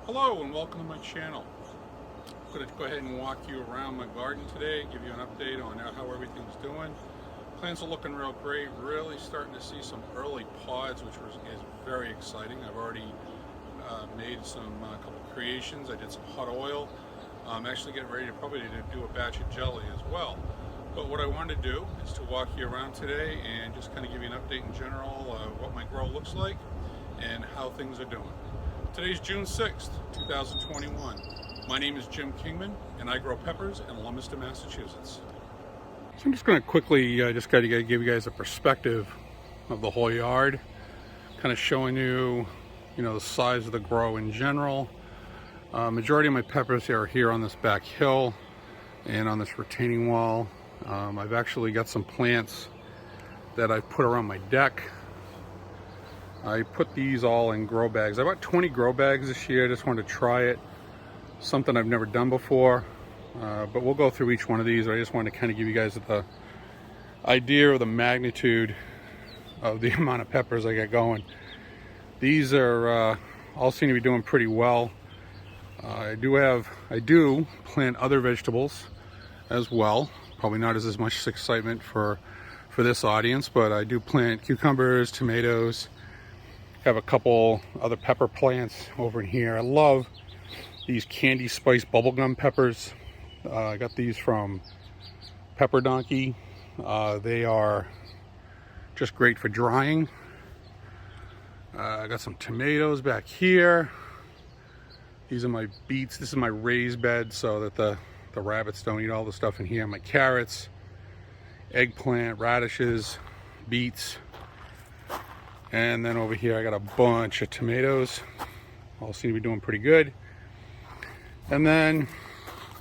Hello and welcome to my channel. I'm going to go ahead and walk you around my garden today, give you an update on how everything's doing. Plants are looking real great, really starting to see some early pods, which is very exciting. I've already made a couple creations. I did some hot oil. I'm actually getting ready to do a batch of jelly as well. But what I wanted to do is to walk you around today and just kind of give you an update in general, what my grow looks like and how things are doing. Today's June 6th, 2021. My name is Jim Kingman, and I grow peppers in Lumsden, Massachusetts. So I'm just going to quickly give you guys a perspective of the whole yard, kind of showing you, the size of the grow in general. Majority of my peppers are here on this back hill and on this retaining wall. I've actually got some plants that I've put around my deck. I put these all in grow bags. I bought 20 grow bags this year. I just wanted to try it. Something I've never done before. But we'll go through each one of these. I just wanted to kind of give you guys the idea of the magnitude of the amount of peppers I got going. These are all seem to be doing pretty well. I do plant other vegetables as well. Probably not as much excitement for this audience, but I do plant cucumbers, tomatoes. Have a couple other pepper plants over in here. I love these candy spice bubblegum peppers. I got these from Pepper Donkey. They are just great for drying. I got some tomatoes back here. These are my beets. This is my raised bed so that the rabbits don't eat all the stuff in here. My carrots, eggplant, radishes, beets. And then over here I got a bunch of tomatoes. All seem to be doing pretty good. And then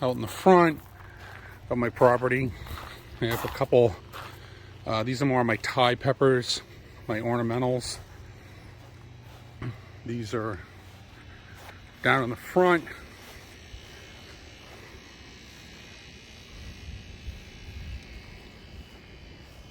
out in the front of my property, I have a couple, these are more of my Thai peppers, my ornamentals. These are down in the front.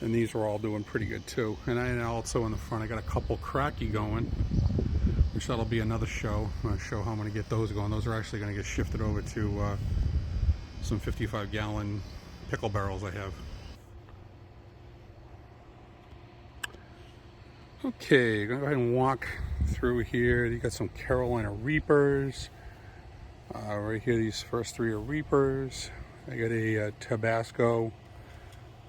And these are all doing pretty good too. And also in the front I got a couple cracky going, which that'll be another show. I'm going to show how I'm going to get those going. Those are actually going to get shifted over to some 55-gallon pickle barrels I have. Okay, going to go ahead and walk through here. You got some Carolina Reapers. Right here, these first three are Reapers. I got a Tabasco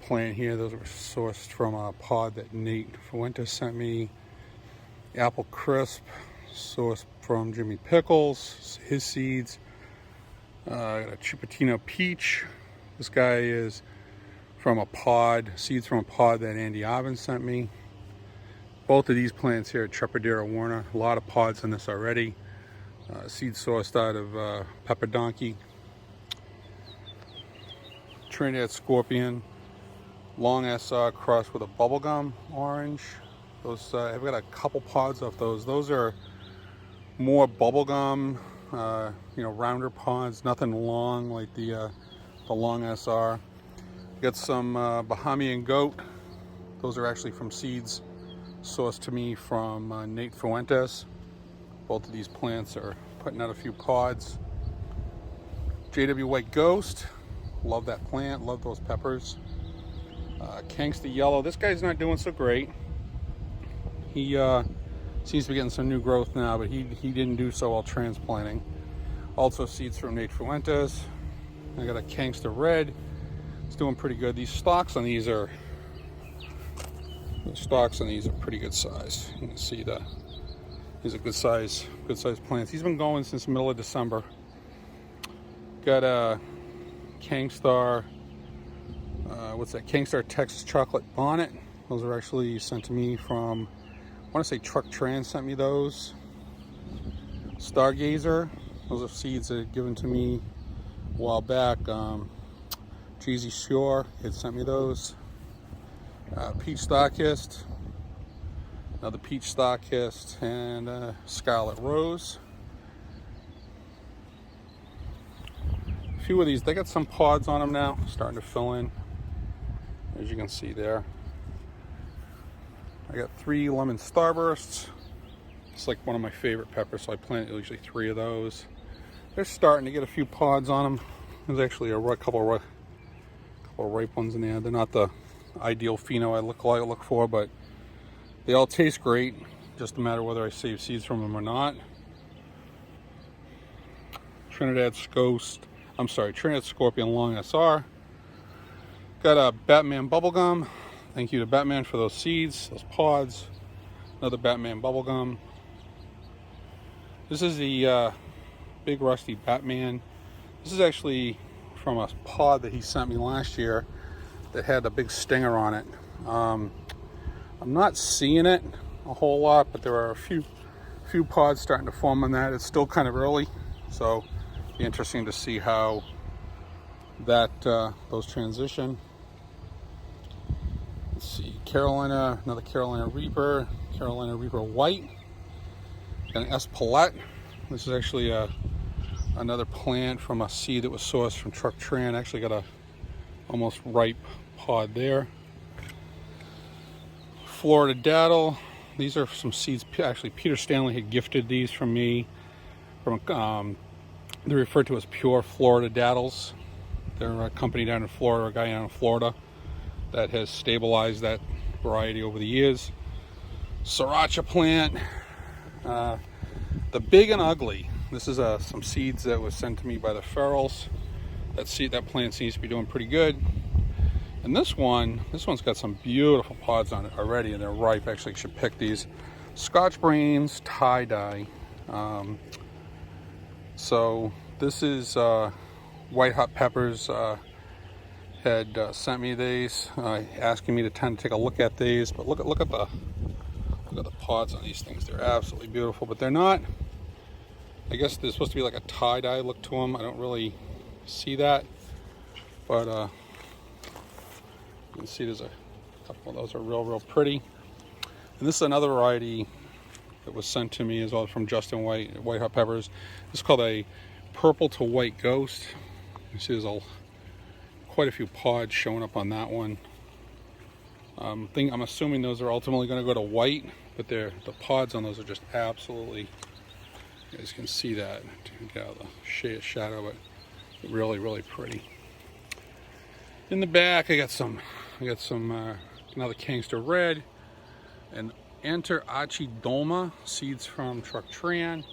plant here. Those were sourced from a pod that Nate Fuentes sent me. Apple Crisp, sourced from Jimmy Pickles, his seeds. I got a Chipotino Peach. This guy is from a pod, seeds from a pod that Andy Avin sent me. Both of these plants here at Trepadera Warner, a lot of pods in this already. Seeds sourced out of Pepper Donkey. Trinidad Scorpion. Long SR crossed with a bubblegum orange. Those I've got a couple pods of those. Those are more bubblegum, rounder pods, nothing long like the long SR. Got some Bahamian goat. Those are actually from seeds sourced to me from Nate Fuentes. Both of these plants are putting out a few pods. JW White Ghost, love that plant, love those peppers. Kangster Yellow, this guy's not doing so great. He seems to be getting some new growth now, but he didn't do so while transplanting. Also seeds from Nate Fuentes. I got a Kangster Red. It's doing pretty good. The stalks on these are pretty good size. You can see these are good size plants. He's been going since the middle of December. Got a Kangstar. What's that? Kangstar Texas Chocolate Bonnet. Those are actually sent to me from, I want to say Truck Trans sent me those. Stargazer. Those are seeds that are given to me a while back. Jeezy Shore had sent me those. Peach Starkist. Another Peach Starkist. And Scarlet Rose. A few of these, they got some pods on them now, starting to fill in. As you can see there. I got 3 lemon starbursts. It's like one of my favorite peppers, so I plant usually 3 of those. They're starting to get a few pods on them. There's actually a couple of ripe ones in there. They're not the ideal pheno I look for, but they all taste great. Just a matter of whether I save seeds from them or not. Trinidad Scorpion Long SR. Got a Batman bubblegum. Thank you to Batman for those seeds, those pods. Another Batman bubblegum. This is the Big Rusty Batman. This is actually from a pod that he sent me last year that had a big stinger on it. I'm not seeing it a whole lot, but there are a few pods starting to form on that. It's still kind of early, so it'll be interesting to see how that those transition. Let's see, another Carolina Reaper White, and an Espelette. This is actually another plant from a seed that was sourced from Truck Tran. Actually got a almost ripe pod there. Florida Daddle. These are some seeds. Actually, Peter Stanley had gifted these from me. They're referred to as pure Florida Daddles. They're a company down in Florida, a guy down in Florida that has stabilized that variety over the years. Sriracha plant. The Big and Ugly. This is some seeds that was sent to me by the Ferrells. That plant seems to be doing pretty good. And this one's got some beautiful pods on it already, and they're ripe. Actually, I should pick these. Scotch Brains tie-dye. So this is White Hot Peppers had sent me these, asking me to take a look at these. But look at the pods on these things. They're absolutely beautiful, but they're not. I guess there's supposed to be like a tie-dye look to them. I don't really see that, but you can see there's a couple of those are real pretty. And this is another variety that was sent to me as well from Justin White Hot Peppers. This is called a Purple to White Ghost. You see there's quite a few pods showing up on that one. I'm assuming those are ultimately going to go to white, but the pods on those are just absolutely, you guys can see that, get out of the shadow, but really pretty. In the back I got some another Gangster Red and Enter Archidoma seeds from Truck Tran.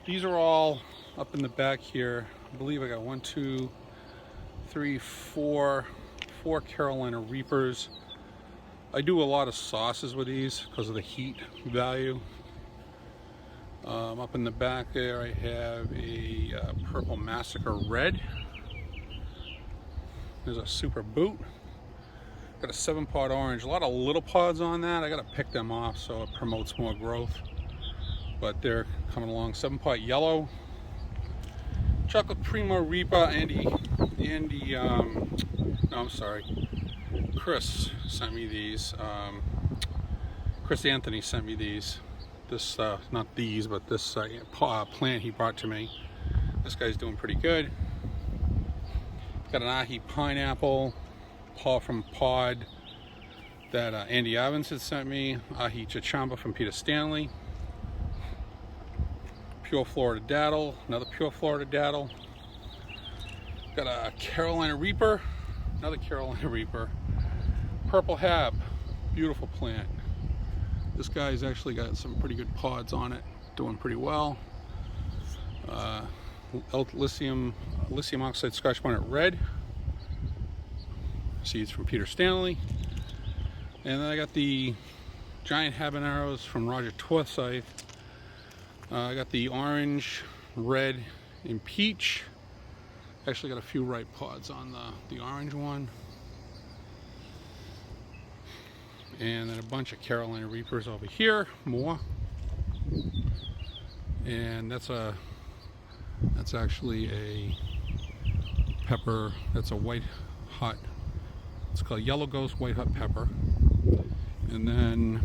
These are all up in the back here. I believe I got 1, 2, 3, 4 Carolina Reapers. I do a lot of sauces with these because of the heat value. Up in the back there I have a Purple Massacre Red. There's a Super Boot. Got a 7-pod orange. A lot of little pods on that. I got to pick them off so it promotes more growth. But they're coming along. 7-pod yellow. Chocolate Primo Reaper. Chris sent me these. Chris Anthony sent me these. This, not these, but this plant he brought to me. This guy's doing pretty good. Got an Ahi Pineapple from pod that Andy Evans had sent me. Ahi Chichamba from Peter Stanley. Pure Florida Daddle, another Pure Florida Daddle. Got a Carolina Reaper, another Carolina Reaper. Purple Hab, beautiful plant. This guy's actually got some pretty good pods on it, doing pretty well. Lithium Oxide Scotch Bonnet Red. Seeds from Peter Stanley. And then I got the Giant Habaneros from Roger Torsythe. I got the orange, red, and peach. Actually got a few ripe pods on the orange one. And then a bunch of Carolina Reapers over here, more. And that's actually a pepper, that's a white hot, it's called Yellow Ghost White Hot Pepper. And then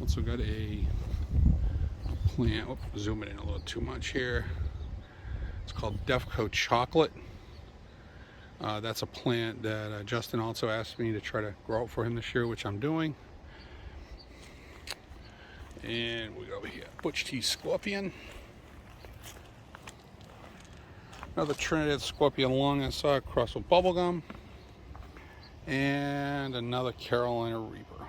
also got a plant, zoom it in a little too much here. It's called Defco Chocolate. That's a plant that Justin also asked me to try to grow out for him this year, which I'm doing. And we go over here, Butch T Scorpion. Another Trinidad Scorpion lung I saw crossed with bubblegum. And another Carolina Reaper.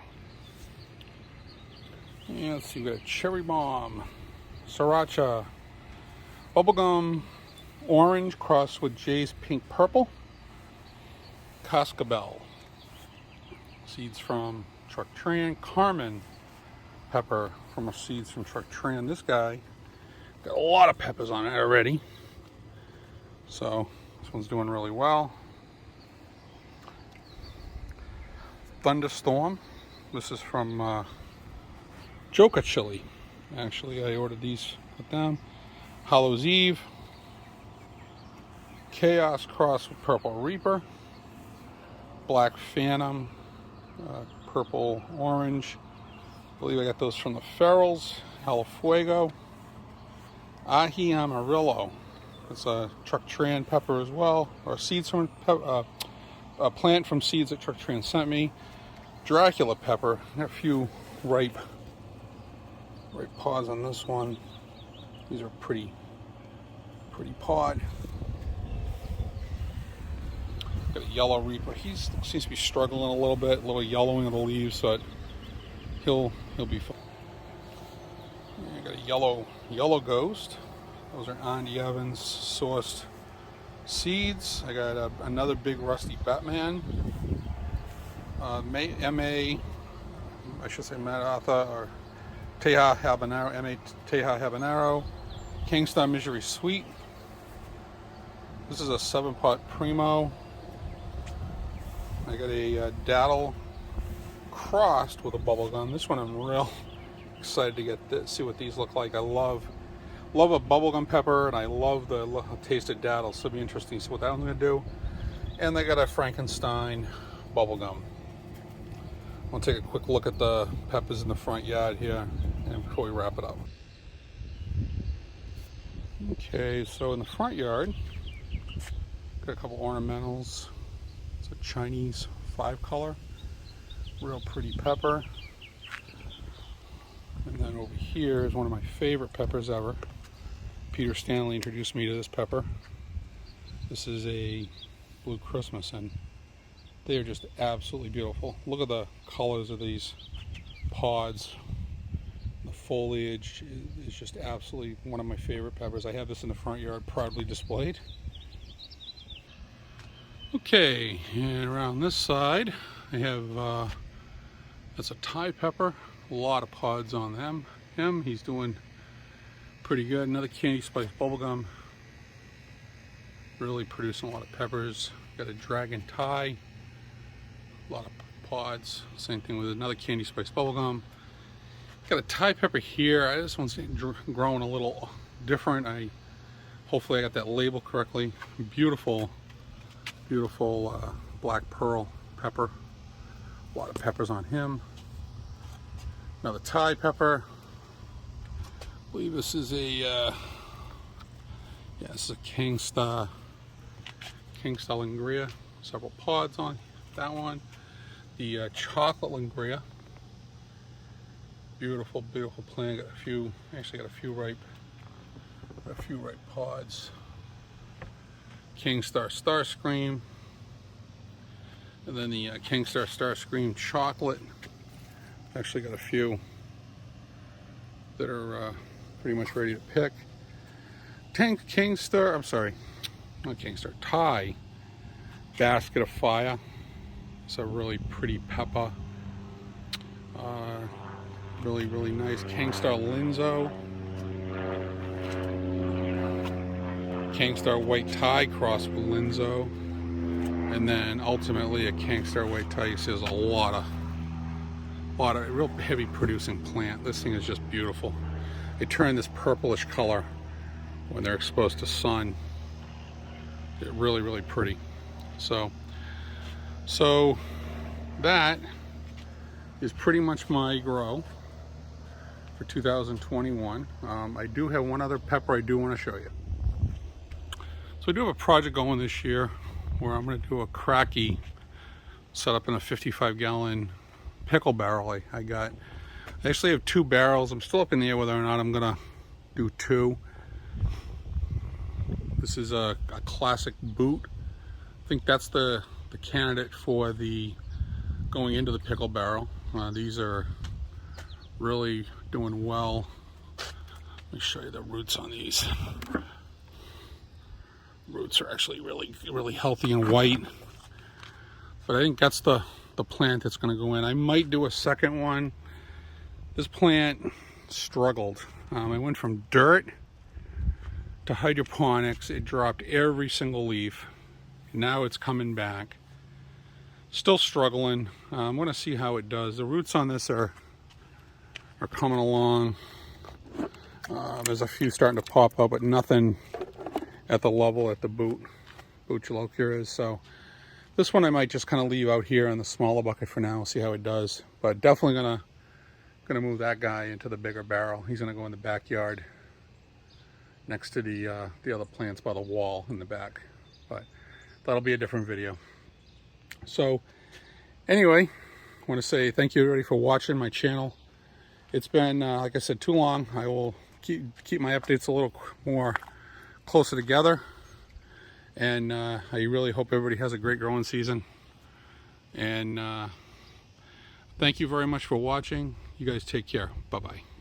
And let's see, we got a Cherry Bomb, Sriracha, bubblegum orange crossed with Jay's pink purple, Cascabel, seeds from Truck Tran, Carmen pepper from seeds from Truck Tran. This guy got a lot of peppers on it already, so this one's doing really well. Thunderstorm, this is from Joker Chili. Actually, I ordered these with them. Hallows Eve, Chaos cross with Purple Reaper, Black Phantom, purple orange. I believe I got those from the Ferals. Halafuego, Ahi Amarillo. It's a Truck Tran pepper as well, or seeds from a plant from seeds that Truck Tran sent me. Dracula pepper. Got a few ripe pods on this one. These are pretty pod. Got a Yellow Reaper. He seems to be struggling a little bit, a little yellowing of the leaves, but he'll be fine. I got a yellow Ghost. Those are Andy Evans sourced seeds. I got another big rusty Batman. I should say Maratha or Teja Habanero, M.A. Teja Habanero, Kingstar Misery Sweet. This is a 7-pot Primo. I got a Daddle crossed with a bubblegum. This one I'm real excited to get this, see what these look like. I love a bubblegum pepper, and I love the taste of Daddle, so it'll be interesting to see what that one's going to do. And they got a Frankenstein bubblegum. I'll take a quick look at the peppers in the front yard here and before we wrap it up. Okay, so in the front yard, got a couple ornamentals. It's a Chinese 5-color, real pretty pepper. And then over here is one of my favorite peppers ever. Peter Stanley introduced me to this pepper. This is a Blue Christmas, and they are just absolutely beautiful. Look at the colors of these pods. The foliage is just absolutely one of my favorite peppers. I have this in the front yard, proudly displayed. Okay, and around this side, I have that's a Thai pepper. A lot of pods on him. He's doing pretty good. Another Candy Spice bubblegum. Really producing a lot of peppers. Got a Dragon Thai. A lot of pods. Same thing with another Candy Spice bubblegum. Got a Thai pepper here. This one's growing a little different. Hopefully I got that label correctly. Beautiful black pearl pepper. A lot of peppers on him. Another Thai pepper. I believe this is a this is a Kingstar Langria. Several pods on that one. The chocolate Langria. Beautiful plant. Got a few ripe pods. Kingstar Starscream. And then the Kingstar Starscream chocolate. Actually got a few that are pretty much ready to pick. Thai Basket of Fire. It's a really pretty pepper. Really nice. Kingstar Linzo. Kingstar White Thai crossed with Linzo. And then ultimately a Kingstar White Thai. You see there's a lot of real heavy producing plant. This thing is just beautiful. They turn this purplish color when they're exposed to sun. They're really pretty. So that is pretty much my grow for 2021. I do have one other pepper I do want to show you. So I do have a project going this year where I'm going to do a cracky set up in a 55-gallon pickle barrel I got. I actually have 2 barrels. I'm still up in the air whether or not I'm gonna do 2. This is a classic boot. I think that's the candidate for the going into the pickle barrel. These are really doing well. Let me show you the roots on these. Roots are actually really healthy and white. But I think that's the plant that's going to go in. I might do a second one. This plant struggled. I went from dirt to hydroponics. It dropped every single leaf. Now it's coming back. Still struggling. I'm going to see how it does. The roots on this are coming along. There's a few starting to pop up, but nothing at the level at the boot Locura is. So this one I might just kind of leave out here in the smaller bucket for now. See how it does. But definitely gonna move that guy into the bigger barrel. He's gonna go in the backyard next to the other plants by the wall in the back. But that'll be a different video. So anyway, I want to say thank you everybody for watching my channel. It's been like I said, too long. I will keep my updates a little more closer together, and I really hope everybody has a great growing season. And thank you very much for watching. You guys take care. Bye bye.